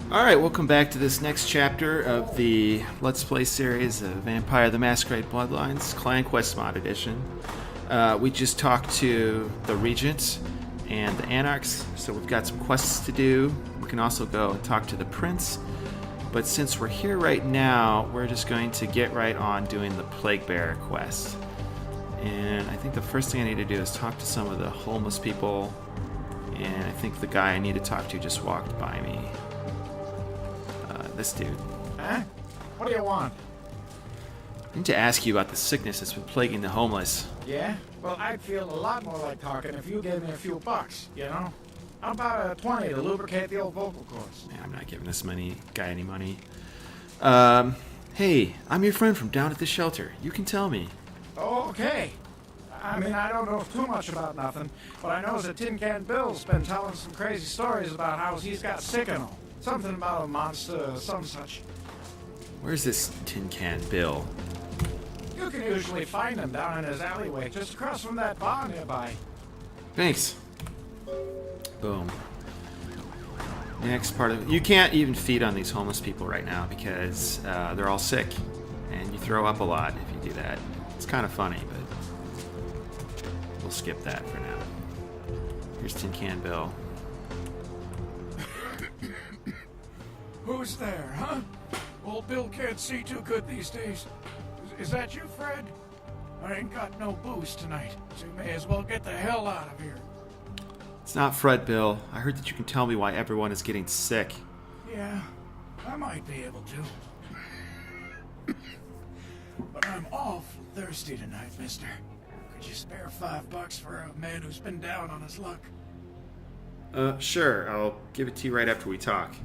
Alright, welcome back to this next chapter of the Let's Play series of Vampire the Masquerade Bloodlines, Clan Quest Mod Edition. We just talked to the Regent and the Anarchs, so we've got some quests to do. We can also go and talk to the Prince, but since we're here right now, we're just going to get right on doing the Plague Bearer quest. And I think the first thing I need to do is talk to some of the homeless people, and I think the guy I need to talk to just walked by me. This dude. Huh? What do you want? I need to ask you about the sickness that's been plaguing the homeless. Yeah? Well, I'd feel a lot more like talking if you gave me a few bucks, you know? How about a 20 to lubricate the old vocal cords? Man, I'm not giving this guy any money. Hey, I'm your friend from down at the shelter. You can tell me. Oh, okay. I mean, I don't know too much about nothing, but I know that Tin Can Bill's been telling some crazy stories about how he's got sick and all. Something about a monster, some such. Where's this Tin Can Bill? You can usually find him down in his alleyway, just across from that bar nearby. Thanks. Boom. Next part of... You can't even feed on these homeless people right now because they're all sick. And you throw up a lot if you do that. It's kind of funny, but we'll skip that for now. Here's Tin Can Bill. Who's there, huh? Old Bill can't see too good these days. Is that you, Fred? I ain't got no booze tonight, so you may as well get the hell out of here. It's not Fred, Bill. I heard that you can tell me why everyone is getting sick. Yeah, I might be able to. But I'm awful thirsty tonight, mister. Could you spare $5 for a man who's been down on his luck? Sure. I'll give it to you right after we talk.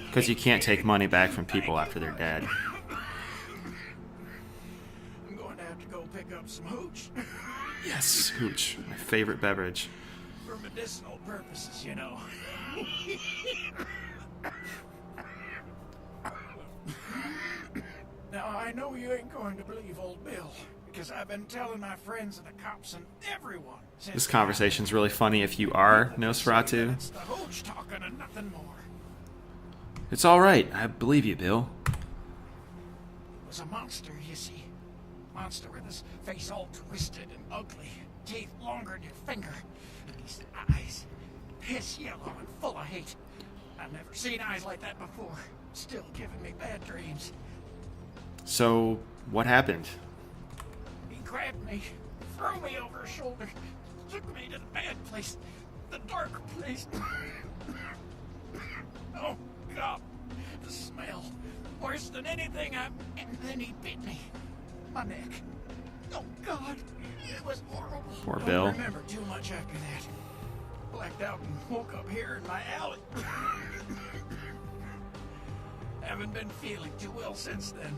Because you can't take money back from people after they're dead. I'm going to have to go pick up some hooch. Yes, hooch. My favorite beverage. For medicinal purposes, you know. Now, I know you ain't going to believe old Bill, because I've been telling my friends and the cops and everyone. This conversation's really funny if you are Nosferatu. It's the hooch talking and nothing more. It's alright. I believe you, Bill. It was a monster, you see. Monster with his face all twisted and ugly, teeth longer than your finger, and these eyes, piss yellow and full of hate. I've never seen eyes like that before. Still giving me bad dreams. So, what happened? He grabbed me, threw me over his shoulder, took me to the bad place, the dark place. Oh, God, the smell, worse than anything and then he bit me. My neck. Oh, God, it was horrible. Poor Bill. I don't remember too much after that. Blacked out and woke up here in my alley. Haven't been feeling too well since then.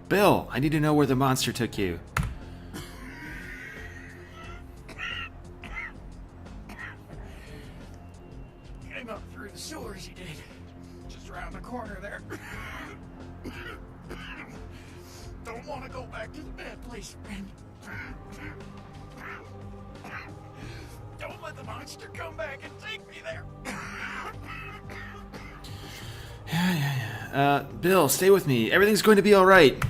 Bill, I need to know where the monster took you. Came up through the sewers, he did. Just around the corner there. Don't want to go back to the bad place, friend. Don't let the monster come back and take me there. Yeah. Bill, stay with me. Everything's going to be alright.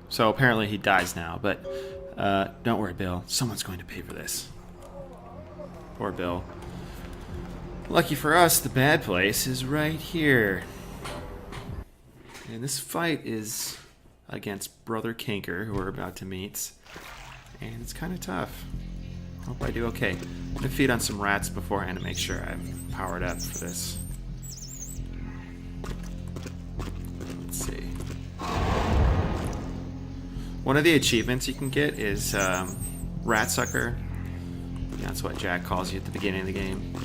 So apparently he dies now, but don't worry, Bill. Someone's going to pay for this. Poor Bill. Lucky for us, the bad place is right here. And this fight is against Brother Kinker, who we're about to meet. And it's kind of tough. Hope I do okay. I'm going to feed on some rats beforehand to make sure I'm powered up for this. Let's see. One of the achievements you can get is Rat Sucker. That's what Jack calls you at the beginning of the game.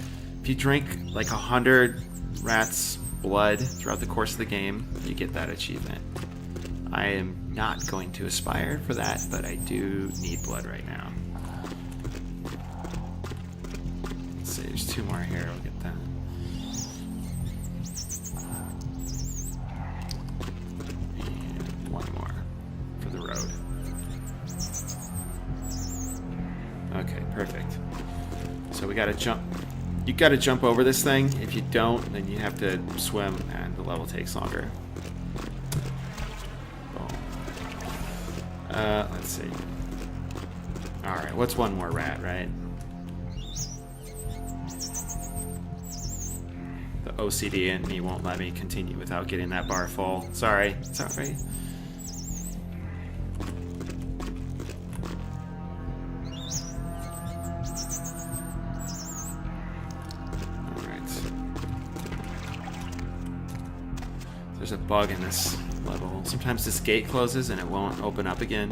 If you drink like 100 rats' blood throughout the course of the game, you get that achievement. I am not going to aspire for that, but I do need blood right now. Let's see, there's 2 more here. We'll get that. And 1 more for the road. Okay, perfect. So we gotta jump. You gotta jump over this thing. If you don't, then you have to swim, and the level takes longer. Boom. Let's see. Alright, what's one more rat, right? The OCD in me won't let me continue without getting that bar full. Sorry. It's alright. There's a bug in this level. Sometimes this gate closes and it won't open up again.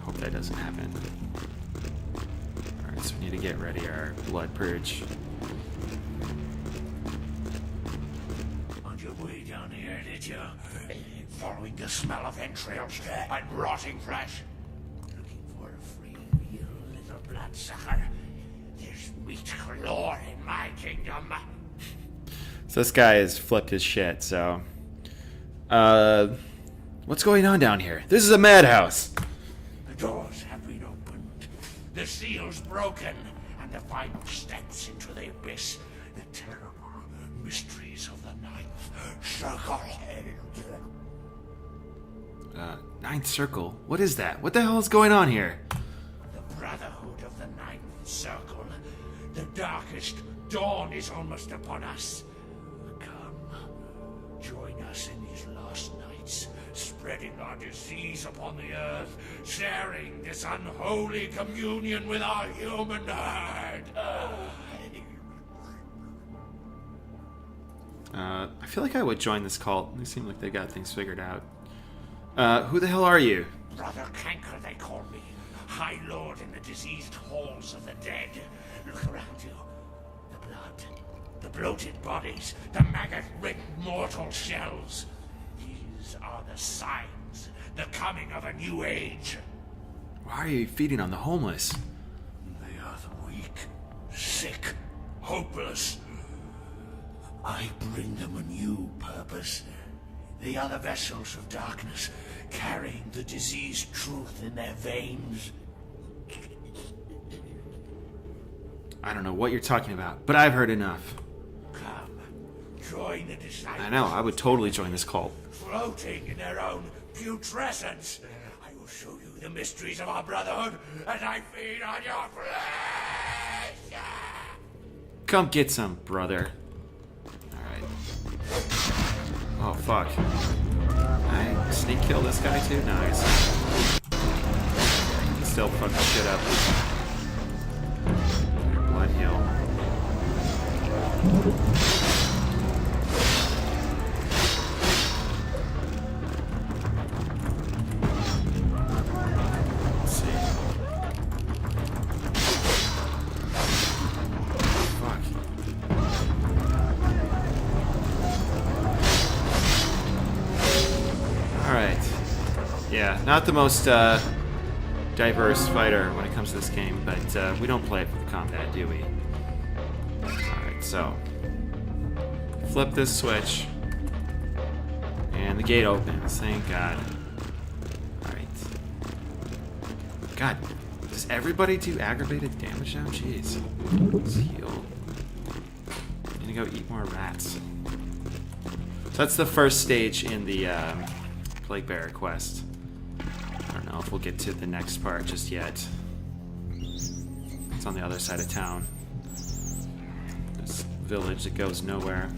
Hope that doesn't happen. Alright, so we need to get ready our blood purge. On your way down here, did you? Following the smell of entrails and rotting flesh? Looking for a free meal, little bloodsucker? There's meat galore in my kingdom. So this guy has flipped his shit, so... what's going on down here? This is a madhouse! The doors have been opened, the seals broken, and the final steps into the abyss. The terrible mysteries of the Ninth Circle. Ninth Circle? What is that? What the hell is going on here? The Brotherhood of the Ninth Circle. The darkest dawn is almost upon us. Join us in these last nights, spreading our disease upon the earth, sharing this unholy communion with our human herd. I feel like I would join this cult. They seem like they got things figured out. Who the hell are you? Brother Canker, they call me. High Lord in the diseased halls of the dead. Look around you. The blood. The bloated bodies, the maggot-riddled mortal shells. These are the signs, the coming of a new age. Why are you feeding on the homeless? They are the weak, sick, hopeless. I bring them a new purpose. They are the vessels of darkness, carrying the diseased truth in their veins. I don't know what you're talking about, but I've heard enough. Join the disciples. I know, I would totally join this cult. Floating in their own putrescence. I will show you the mysteries of our brotherhood as I feed on your flesh. Come get some, brother. Alright. Oh, fuck. I sneak kill this guy too? Nice. He can still fuck the shit up. Blood heal. Yeah, not the most diverse fighter when it comes to this game, but we don't play it for the combat, do we? Alright, so flip this switch and the gate opens, thank God. Alright. God, does everybody do aggravated damage now? Jeez. Let's heal. Need to go eat more rats. So that's the first stage in the Plague Bearer quest. I don't know if we'll get to the next part just yet. It's on the other side of town. This village that goes nowhere.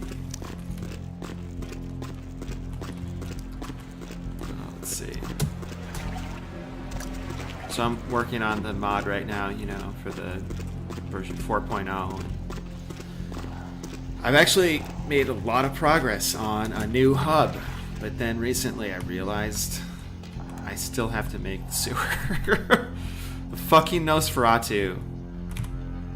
Let's see. So I'm working on the mod right now, you know, for the version 4.0. I've actually made a lot of progress on a new hub, but then recently I realized I still have to make the sewer. The fucking Nosferatu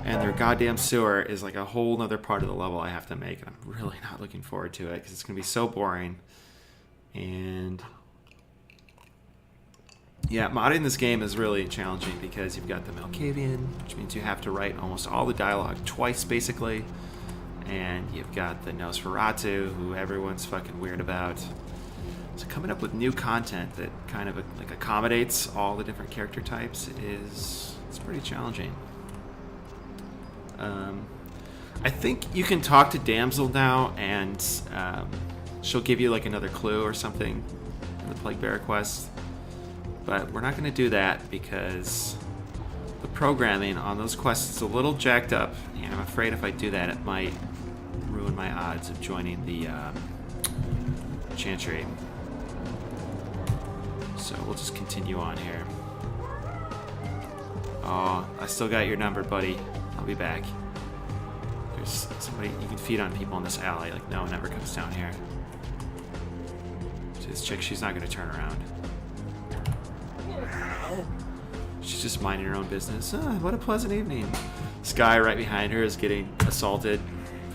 and their goddamn sewer is like a whole nother part of the level I have to make, and I'm really not looking forward to it because it's going to be so boring. And yeah, modding this game is really challenging because you've got the Malkavian, which means you have to write almost all the dialogue twice basically, and you've got the Nosferatu, who everyone's fucking weird about. So coming up with new content that kind of like accommodates all the different character types it's pretty challenging. I think you can talk to Damsel now, and she'll give you like another clue or something in the Plague Bearer quest. But we're not going to do that because the programming on those quests is a little jacked up, and I'm afraid if I do that, it might ruin my odds of joining the Chantry. So we'll just continue on here. Oh, I still got your number, buddy. I'll be back. There's somebody, you can feed on people in this alley. Like, no one ever comes down here. So this chick, she's not going to turn around. She's just minding her own business. Oh, what a pleasant evening. This guy right behind her is getting assaulted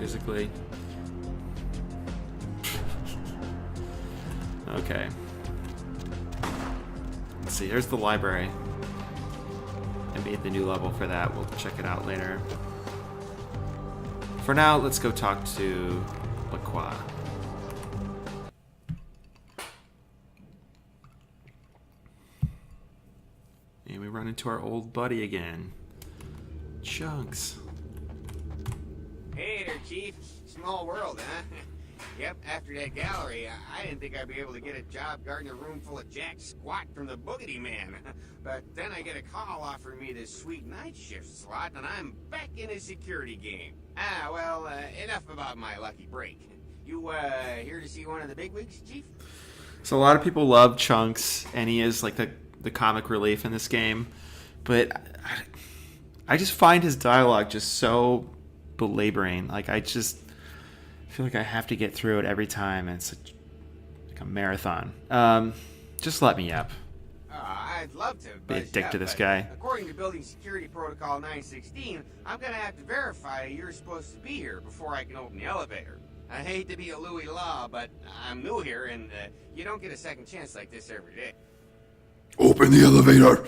physically. Okay. Let's see, here's the library. I made the new level for that. We'll check it out later. For now, let's go talk to LaCroix. And we run into our old buddy again. Chunks. Hey there, Chief. Small world, huh? Yep, after that gallery, I didn't think I'd be able to get a job guarding a room full of jack squat from the Boogity Man. But then I get a call offering me this sweet night shift slot, and I'm back in a security game. Well, enough about my lucky break. You, here to see one of the bigwigs, Chief? So a lot of people love Chunks, and he is like the comic relief in this game. But I just find his dialogue just so belaboring. Like, I just feel like I have to get through it every time, and it's like a marathon. Just let me up. I'd love to, Be a dick to this guy. According to Building Security Protocol 916, I'm gonna have to verify you're supposed to be here before I can open the elevator. I hate to be a Louis Law, but I'm new here, and you don't get a second chance like this every day. Open the elevator!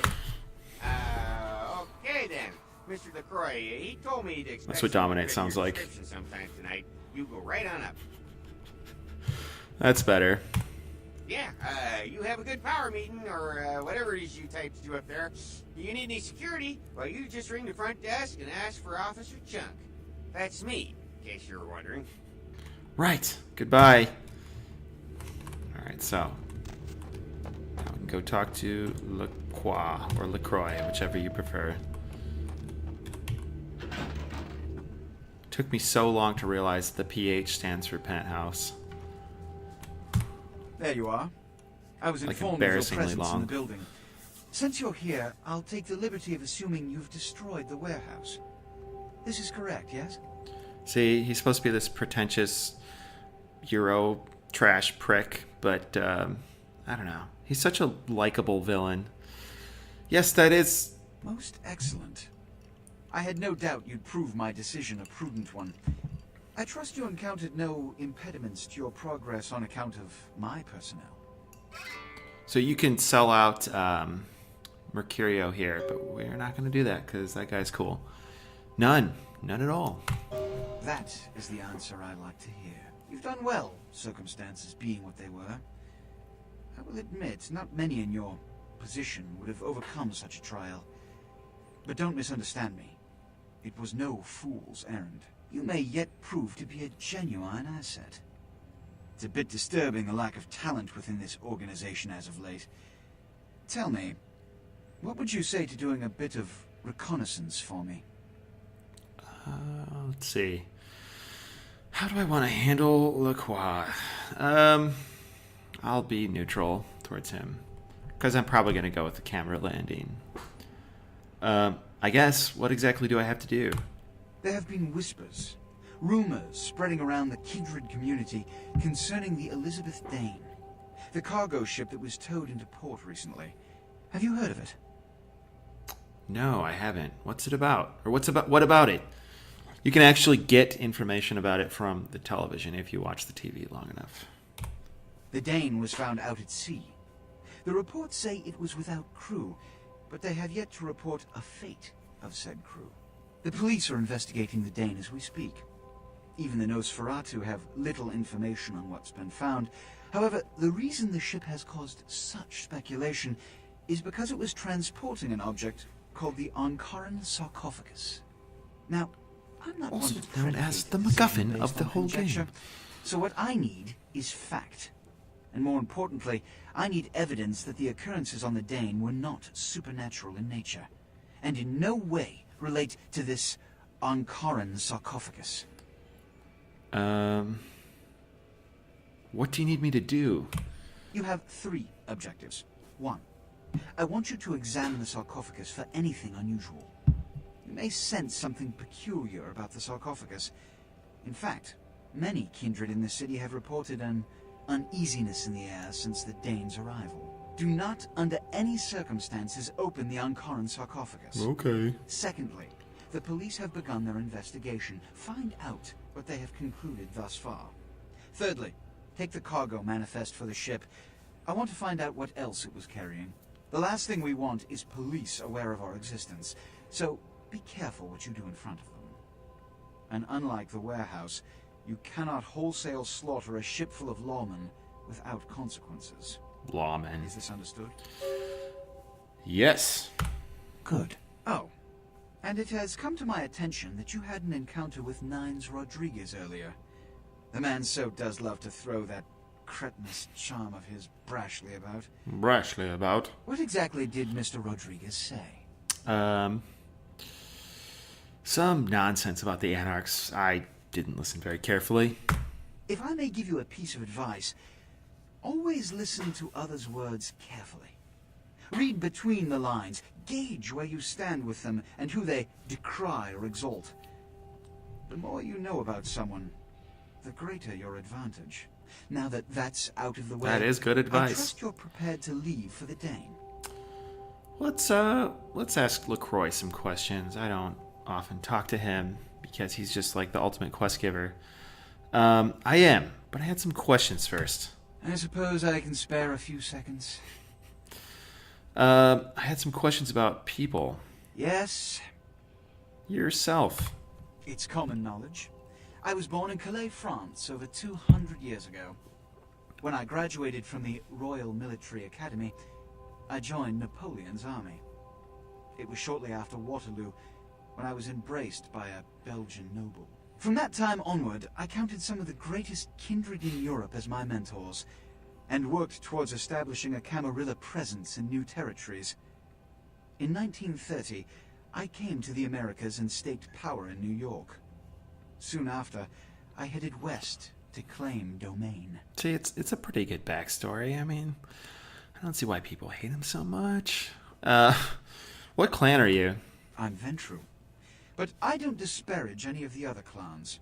Okay then. Mr. LaCroix, he told me to expect... That's what Dominate sounds like. ...sometime tonight. You go right on up. That's better. Yeah, you have a good power meeting, or whatever it is you types do up there. You need any security? Well, you just ring the front desk and ask for Officer Chunk. That's me, in case you were wondering. Right. Goodbye. Alright, so now we can go talk to LaCroix, or LaCroix, whichever you prefer. Took me so long to realize the PH stands for penthouse. There you are. I was Like informed of your embarrassingly presence long. in the building. Since you're here, I'll take the liberty of assuming you've destroyed the warehouse. This is correct, yes? See, he's supposed to be this pretentious Euro trash prick, but I don't know. He's such a likable villain. Yes, that is... Most excellent. I had no doubt you'd prove my decision a prudent one. I trust you encountered no impediments to your progress on account of my personnel. So you can sell out Mercurio here, but we're not going to do that because that guy's cool. None. None at all. That is the answer I like to hear. You've done well, circumstances being what they were. I will admit, not many in your position would have overcome such a trial. But don't misunderstand me. It was no fool's errand. You may yet prove to be a genuine asset. It's a bit disturbing the lack of talent within this organization as of late. Tell me, what would you say to doing a bit of reconnaissance for me? Let's see. How do I want to handle LaCroix? I'll be neutral towards him. Because I'm probably going to go with the camera landing. I guess, what exactly do I have to do? There have been whispers, rumors spreading around the kindred community concerning the Elizabeth Dane, the cargo ship that was towed into port recently. Have you heard of it? No, I haven't. What's it about? Or what about it? You can actually get information about it from the television if you watch the TV long enough. The Dane was found out at sea. The reports say it was without crew, but they have yet to report a fate of said crew. The police are investigating the Dane as we speak. Even the Nosferatu have little information on what's been found. However, the reason the ship has caused such speculation is because it was transporting an object called the Ankaran sarcophagus. Now, I'm not Also one to known as predicate the a decision MacGuffin based of the on whole conjecture. game. So what I need is fact. And more importantly, I need evidence that the occurrences on the Dane were not supernatural in nature, and in no way relate to this Ankaran sarcophagus. What do you need me to do? You have 3 objectives. 1. I want you to examine the sarcophagus for anything unusual. You may sense something peculiar about the sarcophagus. In fact, many kindred in the city have reported an uneasiness in the air since the Danes' arrival. Do not, under any circumstances, open the Ankaran sarcophagus. Okay. Secondly, the police have begun their investigation. Find out what they have concluded thus far. Thirdly, take the cargo manifest for the ship. I want to find out what else it was carrying. The last thing we want is police aware of our existence, so be careful what you do in front of them. And unlike the warehouse, you cannot wholesale slaughter a ship full of lawmen without consequences. Lawman. Is this understood? Yes. Good. Oh, and it has come to my attention that you had an encounter with Nines Rodriguez earlier. The man so does love to throw that cretinous charm of his brashly about. Brashly about. What exactly did Mr. Rodriguez say? Some nonsense about the Anarchs. I didn't listen very carefully. If I may give you a piece of advice, always listen to others' words carefully. Read between the lines, gauge where you stand with them and who they decry or exalt. The more you know about someone, the greater your advantage. Now that that's out of the way, That is good advice. I trust you're prepared to leave for the Dane. Let's ask LaCroix some questions. I don't often talk to him because he's just like the ultimate quest giver. I am, but I had some questions first. I suppose I can spare a few seconds. I had some questions about people. Yes, Yourself. it's common knowledge. I was born in Calais, France, over 200 years ago. When I graduated from the Royal Military Academy, I joined Napoleon's army. It was shortly after Waterloo, when I was embraced by a Belgian noble. From that time onward, I counted some of the greatest kindred in Europe as my mentors, and worked towards establishing a Camarilla presence in new territories. In 1930, I came to the Americas and staked power in New York. Soon after, I headed west to claim domain. See, it's a pretty good backstory. I mean, I don't see why people hate him so much. What clan are you? I'm Ventru. But I don't disparage any of the other clans.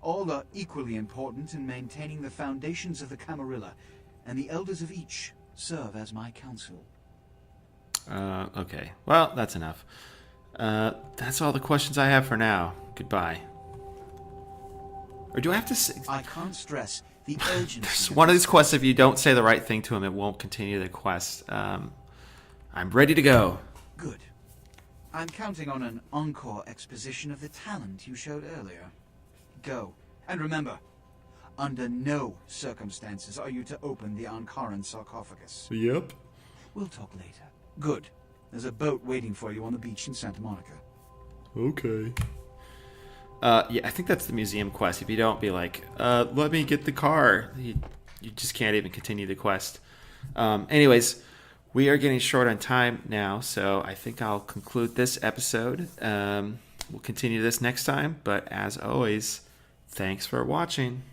All are equally important in maintaining the foundations of the Camarilla, and the elders of each serve as my council. Okay. Well, that's enough. That's all the questions I have for now. Goodbye. Or do I have to say... I can't stress the urgency. One of these quests, if you don't say the right thing to him, it won't continue the quest. I'm ready to go. Good. I'm counting on an encore exposition of the talent you showed earlier. Go. And remember, under no circumstances are you to open the Ankaran sarcophagus. Yep. We'll talk later. Good. There's a boat waiting for you on the beach in Santa Monica. Okay. Yeah, I think that's the museum quest. If you don't be like, let me get the car, you just can't even continue the quest. Anyways, we are getting short on time now, so I think I'll conclude this episode. We'll continue this next time, but as always, thanks for watching.